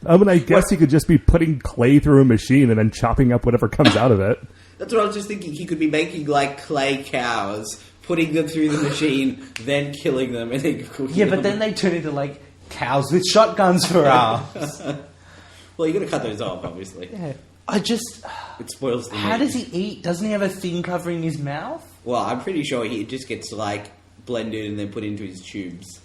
I mean, I guess he could just be putting clay through a machine and then chopping up whatever comes out of it. That's what I was just thinking. He could be making, like, clay cows, putting them through the machine, then killing them, and then cooking Yeah, them. but then they turn into, like, cows with shotguns for arms. Well, you got to cut those off, obviously. Yeah. It spoils the How meat. does he eat? Doesn't he have a thing covering his mouth? Well, I'm pretty sure he just gets, like, blended and then put into his tubes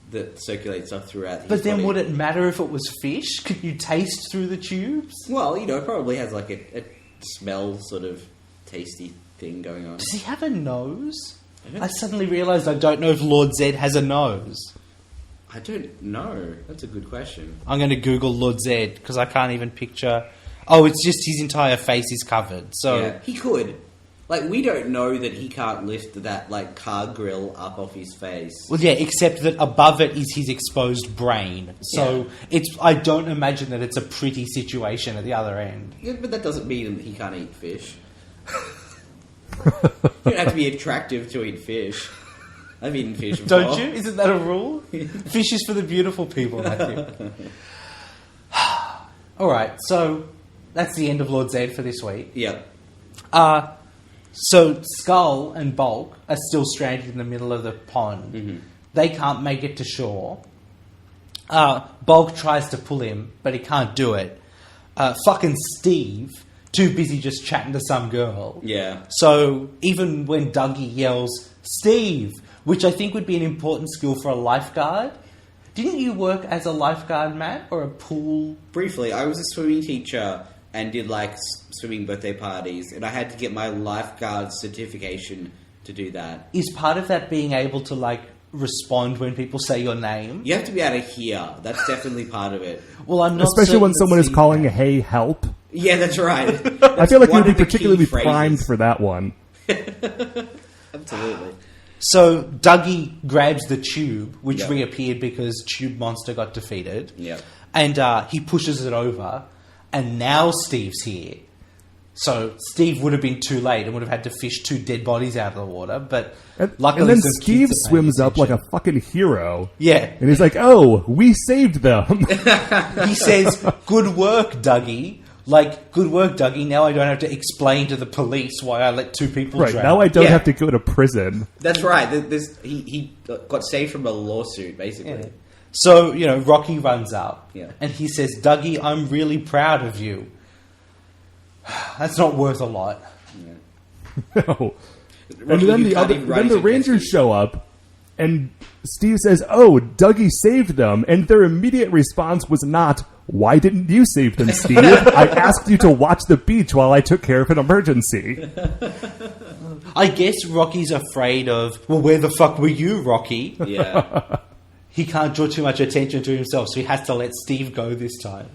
that circulate stuff throughout his But then body. would it matter if it was fish? Could you taste through the tubes? Well, you know, it probably has, like, a smell sort of tasty thing going on. Does he have a nose? I suddenly realised I don't know if Lord Zed has a nose. I don't know. That's a good question. I'm going to Google Lord Zed because I can't even picture... Oh, it's just his entire face is covered. So Yeah, he could. Like, we don't know that he can't lift that, like, car grill up off his face. Well, yeah, except that above it is his exposed brain. So I don't imagine that it's a pretty situation at the other end. Yeah, but that doesn't mean that he can't eat fish. You don't have to be attractive to eat fish. I've eaten fish before. Don't you? Isn't that a rule? Fish is for the beautiful people, Matthew. Alright, so that's the end of Lord Zed for this week. Yeah. So Skull and Bulk are still stranded in the middle of the pond. Mm-hmm. They can't make it to shore. Bulk tries to pull him, but he can't do it. Fucking Steve, too busy just chatting to some girl. Yeah. So even when Dougie yells, Steve, which I think would be an important skill for a lifeguard. Didn't you work as a lifeguard, Matt, or a pool? Briefly, I was a swimming teacher and did, like, swimming birthday parties, and I had to get my lifeguard certification to do that. Is part of that being able to, like, respond when people say your name? You have to be able to hear. That's definitely part of it. Well, I'm not Especially certain when that someone is Steve calling, can. hey, help. Yeah, that's right. I feel like one you'd be of the key particularly phrases. primed for that one. Absolutely. So Dougie grabs the tube, which Yep. reappeared because Tube Monster got defeated. Yep. And he pushes it over, and now Steve's here. So Steve would have been too late and would have had to fish 2 dead bodies out of the water, but luckily and then some Steve kids are swims paying up like a attention. fucking hero. Yeah. And he's like, "Oh, we saved them." He says, "Good work, Dougie." Like, good work, Dougie. Now I don't have to explain to the police why I let 2 people Right, drown. now I don't Yeah. have to go to prison. That's right. He got saved from a lawsuit, basically. Yeah. So, Rocky runs up Yeah. and he says, "Dougie, I'm really proud of you." That's not worth a lot. No. And Rocky, then you can't even run the his Rangers against show up, and Steve says, "Oh, Dougie saved them," and their immediate response was not, "Why didn't you save them, Steve? I asked you to watch the beach while I took care of an emergency." I guess Rocky's afraid of, well, where the fuck were you, Rocky? Yeah. He can't draw too much attention to himself, so he has to let Steve go this time.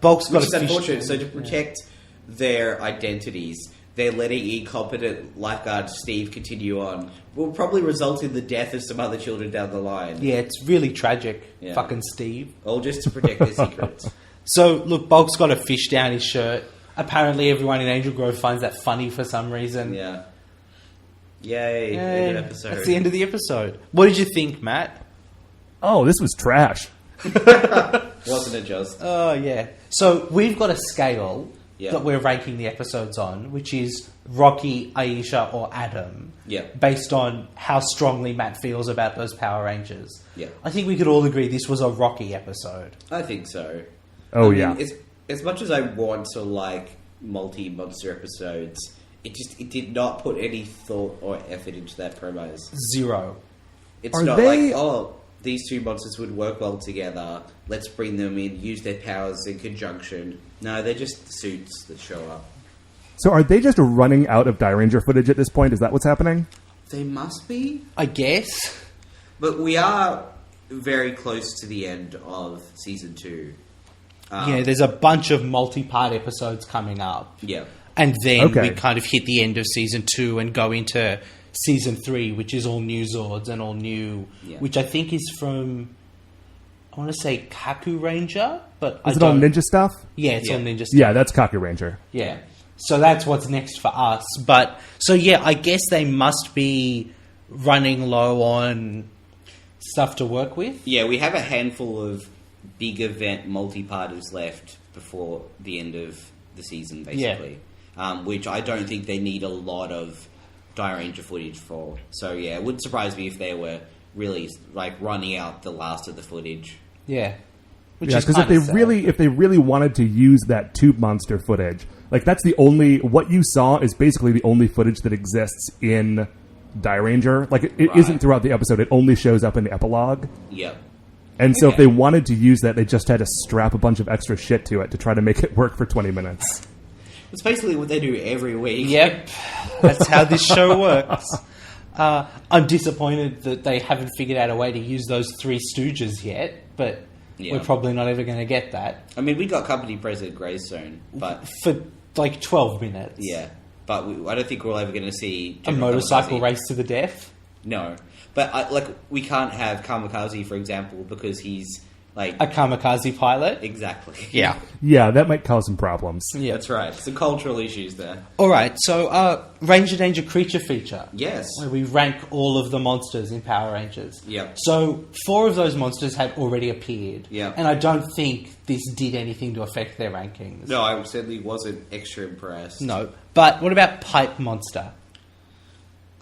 Bulk's got Which is a fish unfortunate. tank. So to protect their identities, they're letting incompetent lifeguard Steve continue on. Will probably result in the death of some other children down the line. Yeah, it's really tragic. Yeah. Fucking Steve. All just to protect their secrets. So, look, Bulk's got a fish down his shirt. Apparently everyone in Angel Grove finds that funny for some reason. Yeah. Yay. Yay. End of episode. That's the end of the episode. What did you think, Matt? Oh, this was trash. Wasn't it just? Oh, yeah. So, we've got a scale Yeah. that we're ranking the episodes on, which is Rocky, Aisha, or Adam. Yeah. Based on how strongly Matt feels about those Power Rangers. Yeah. I think we could all agree this was a Rocky episode. I think so. Oh, I mean, yeah. As much as I want to like multi-monster episodes, it did not put any thought or effort into that premise. 0. It's Are not they- like, oh, these 2 monsters would work well together. Let's bring them in, use their powers in conjunction. No, they're just suits that show up. So are they just running out of Die Ranger footage at this point? Is that what's happening? They must be. I guess. But we are very close to the end of season 2. Yeah, there's a bunch of multi-part episodes coming up. Yeah. And then Okay. we kind of hit the end of season 2 and go into season 3, which is all new Zords and all new, Yeah. which I think is from, I want to say Kaku Ranger, but Is it all ninja stuff? Yeah, it's Yeah. all ninja stuff. Yeah, that's Kaku Ranger. Yeah. So that's what's next for us. But, so yeah, I guess they must be running low on stuff to work with. Yeah, we have a handful of big event multi-parters left before the end of the season, basically. Which I don't think they need a lot of Die Ranger footage for. So yeah, it wouldn't surprise me if they were really like running out the last of the footage. Yeah. Which Yeah, is because if kinda they sad. really wanted to use that tube monster footage, like that's the only what you saw is basically the only footage that exists in Die Ranger. Like it Right. isn't throughout the episode; it only shows up in the epilogue. Yep. And so, if Okay. they wanted to use that, they just had to strap a bunch of extra shit to it to try to make it work for 20 minutes. It's basically what they do every week. Yep, that's how this show works. I'm disappointed that they haven't figured out a way to use those 3 Stooges yet, but Yeah. we're probably not ever going to get that I mean, we got Company President Greystone, but for like 12 minutes. yeah. But I don't think we're ever going to see A General motorcycle Kamikaze. race to the death. No, but we can't have Kamikaze, for example, because he's like A kamikaze pilot. exactly. Yeah. Yeah, that might cause some problems. Yeah. That's right. Some cultural issues there. All right, so Ranger Danger creature feature. Yes. Where we rank all of the monsters in Power Rangers. Yep. So 4 of those monsters had already appeared. Yep. And I don't think this did anything to affect their rankings. No, I certainly wasn't extra impressed. No. But what about Pipe Monster?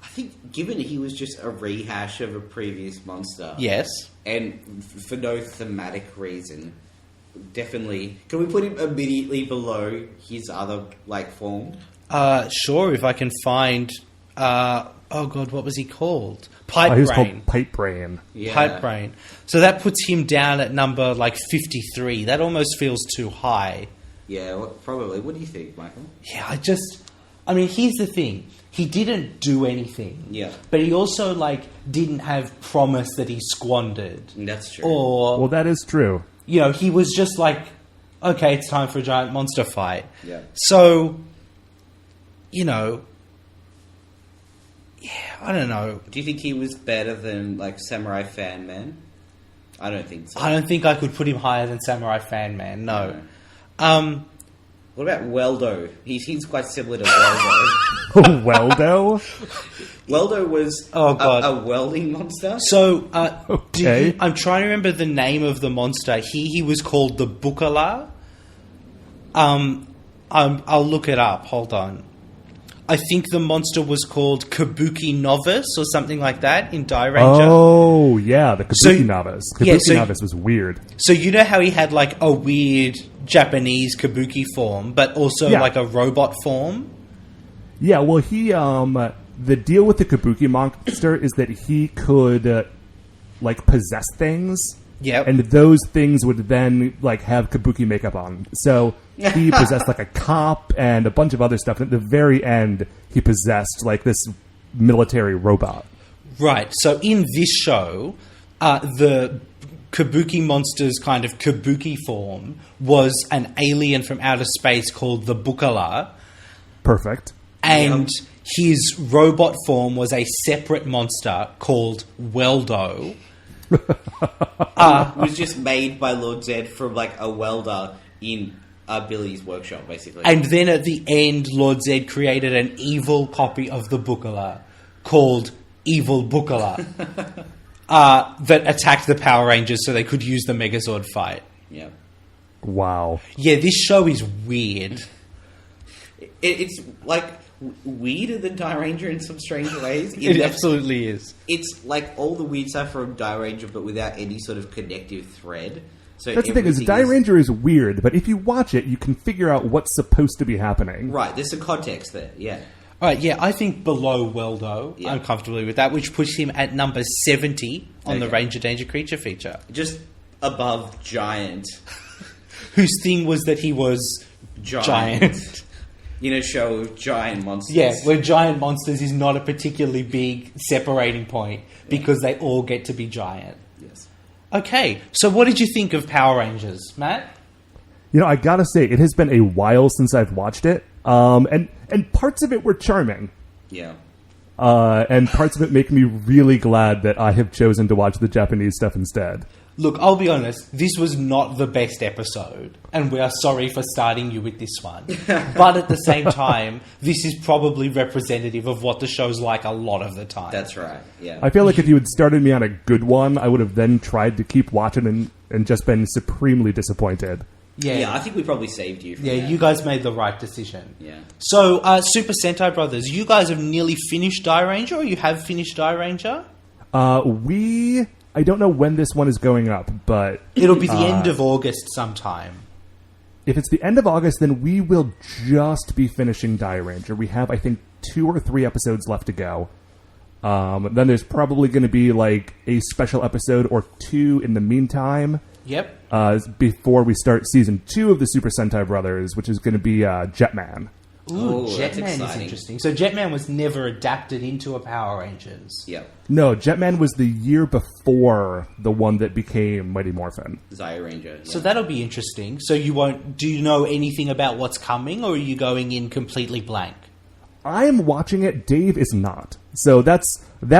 I think given he was just a rehash of a previous monster, Yes. and for no thematic reason, definitely. Can we put him immediately below his other form? Sure, if I can find... oh god, what was he called? Pipe He was Brain. called Pipe Brain. Yeah. Pipe Brain. So that puts him down at number 53. That almost feels too high. Yeah, probably. What do you think, Michael? Yeah, I mean, here's the thing. He didn't do anything. Yeah. But he also, didn't have promise that he squandered. That's true. Or, Well, that is true. he was just okay, it's time for a giant monster fight. Yeah. So, yeah, I don't know. Do you think he was better than like Samurai Fan Man? I don't think so. I don't think I could put him higher than Samurai Fan Man. No. What about Weldo? He seems quite similar to Weldo. Weldo? Weldo was a welding monster. So, Okay. I'm trying to remember the name of the monster. He was called the Bukala. I'll look it up. Hold on. I think the monster was called Kabuki Novice or something like that in Die Ranger. Oh, yeah, the Kabuki Novice. Kabuki Novice was weird. So you know how he had like a weird Japanese Kabuki form, but also like a robot form? Yeah, well, he, the deal with the Kabuki monster is that he could, like, possess things. Yep. And those things would then, like, have Kabuki makeup on. So he possessed, like, a cop and a bunch of other stuff. And at the very end, he possessed, like, this military robot. Right. So in this show, the Kabuki monster's kind of Kabuki form was an alien from outer space called the Bukala. Perfect. And his robot form was a separate monster called Weldo. It was just made by Lord Zed from like a welder in Billy's workshop, basically. And then at the end, Lord Zed created an evil copy of the Bukala called Evil Bukala that attacked the Power Rangers so they could use the Megazord fight. Yeah. Wow. Yeah, this show is weird. It's like weirder than Die Ranger in some strange ways. It absolutely is. It's like all the weird stuff from Die Ranger, but without any sort of connective thread. So that's the thing, is Die Ranger is weird, but if you watch it, you can figure out what's supposed to be happening. Right, there's some context there, yeah. All right, yeah, I think below Weldo, I'm comfortably with that, which puts him at number 70 on the Ranger Danger creature feature. Just above Giant. Whose thing was that he was giant. In a show of giant monsters. Yeah, where giant monsters is not a particularly big separating point because they all get to be giant. Yes. Okay, so what did you think of Power Rangers, Matt? You know, I gotta say, it has been a while since I've watched it, and parts of it were charming. Yeah. And parts of it make me really glad that I have chosen to watch the Japanese stuff instead. Look, I'll be honest, this was not the best episode, and we are sorry for starting you with this one. But at the same time, this is probably representative of what the show's like a lot of the time. That's right, yeah. I feel like if you had started me on a good one, I would have then tried to keep watching and just been supremely disappointed. Yeah, I think we probably saved you from that. You guys made the right decision. Yeah. So, Super Sentai Brothers, you guys have nearly finished Die Ranger, or you have finished Die Ranger? I don't know when this one is going up, but it'll be the end of August sometime. If it's the end of August, then we will just be finishing Die Ranger. We have, I think, 2 or 3 episodes left to go. Then there's probably going to be like a special episode or 2 in the meantime. Yep. Before we start season 2 of the Super Sentai Brothers, which is going to be Jetman. Ooh, Jetman is interesting. So Jetman was never adapted into a Power Rangers. Yep. No, Jetman was the year before the one that became Mighty Morphin. Zaya Ranger. Yeah. So that'll be interesting. So do you know anything about what's coming, or are you going in completely blank? I'm watching it. Dave is not. So that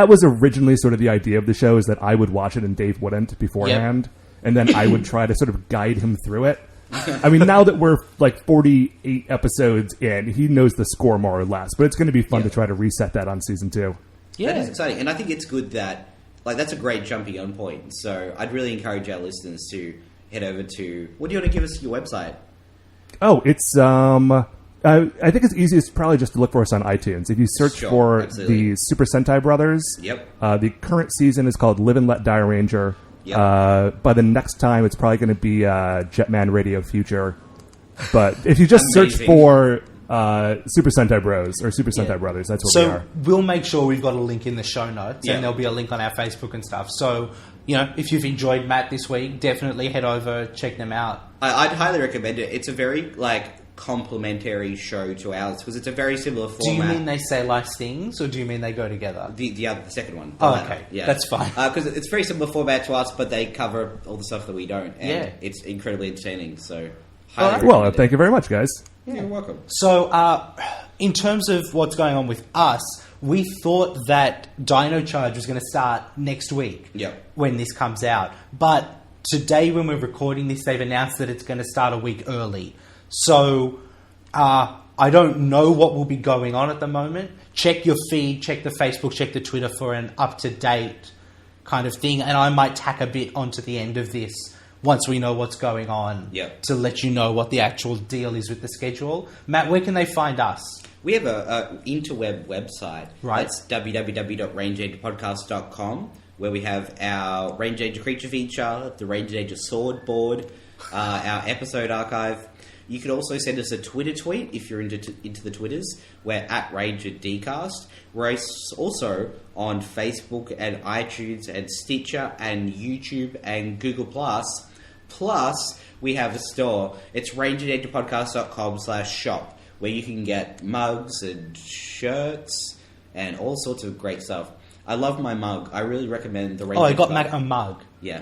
was originally sort of the idea of the show, is that I would watch it and Dave wouldn't beforehand. Yep. And then I would try to sort of guide him through it. I mean, now that we're like 48 episodes in, he knows the score more or less. But it's going to be fun to try to reset that on season 2. Yeah, that is exciting, and I think it's good that that's a great jumping on point. So I'd really encourage our listeners to head over to. What do you want to give us your website? Oh, it's I think it's easiest probably just to look for us on iTunes. If you search for the Super Sentai Brothers, the current season is called Live and Let Die Ranger. Yep. By the next time, it's probably going to be Jetman Radio Future. But if you just search for Super Sentai Bros or Super Sentai Brothers, that's what we are. So we'll make sure we've got a link in the show notes, and there'll be a link on our Facebook and stuff. So, if you've enjoyed Matt this week, definitely head over, check them out. I'd highly recommend it. It's a very, complementary show to ours, because it's a very similar format. Do you mean they say nice things, or do you mean they go together? The second one. Okay. Yeah. That's fine. Because it's very similar format to us, but they cover all the stuff that we don't. And it's incredibly entertaining, so highly recommend it. Thank you very much, guys. You're welcome. So, in terms of what's going on with us, we thought that Dino Charge was going to start next week when this comes out. But today, when we're recording this, they've announced that it's going to start a week early. So, I don't know what will be going on at the moment. Check your feed, check the Facebook, check the Twitter for an up-to-date kind of thing. And I might tack a bit onto the end of this once we know what's going on to let you know what the actual deal is with the schedule. Matt, where can they find us? We have a interweb website. Right. It's www.rangedangerpodcast.com, where we have our Ranger Danger creature feature, the Ranger Danger sword board, our episode archive. You could also send us a Twitter tweet if you're into the Twitters. We're at Ranger Dcast. We're also on Facebook and iTunes and Stitcher and YouTube and Google+. Plus, we have a store. It's rangerdangerpodcast.com/shop, where you can get mugs and shirts and all sorts of great stuff. I love my mug. I really recommend the Ranger. Oh, I got a mug. Yeah.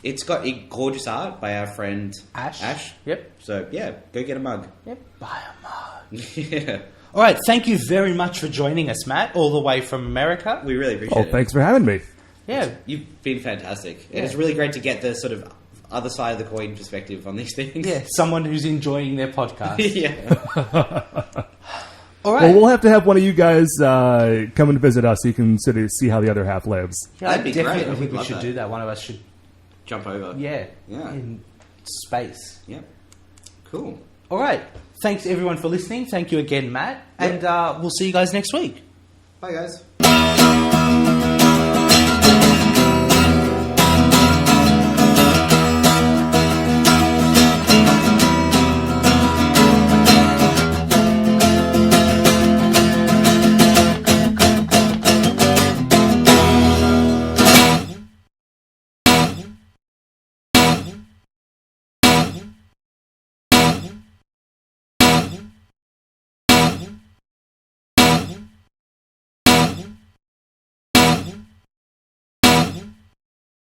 It's got gorgeous art by our friend Ash. Yep. So, yeah, go get a mug. Yep. Buy a mug. Yeah. All right. Thank you very much for joining us, Matt, all the way from America. We really appreciate it. Thanks for having me. Yeah. You've been fantastic. And it's really great to get the sort of other side of the coin perspective on these things. Yeah, someone who's enjoying their podcast. Yeah. All right. Well, we'll have to have one of you guys come and visit us so you can sort of see how the other half lives. Yeah, That'd be great. definitely I think would we love should that. do that. One of us should. Jump over. Yeah. Yeah. In space. Yeah. Cool. All right. Thanks everyone for listening. Thank you again, Matt. And we'll see you guys next week. Bye, guys.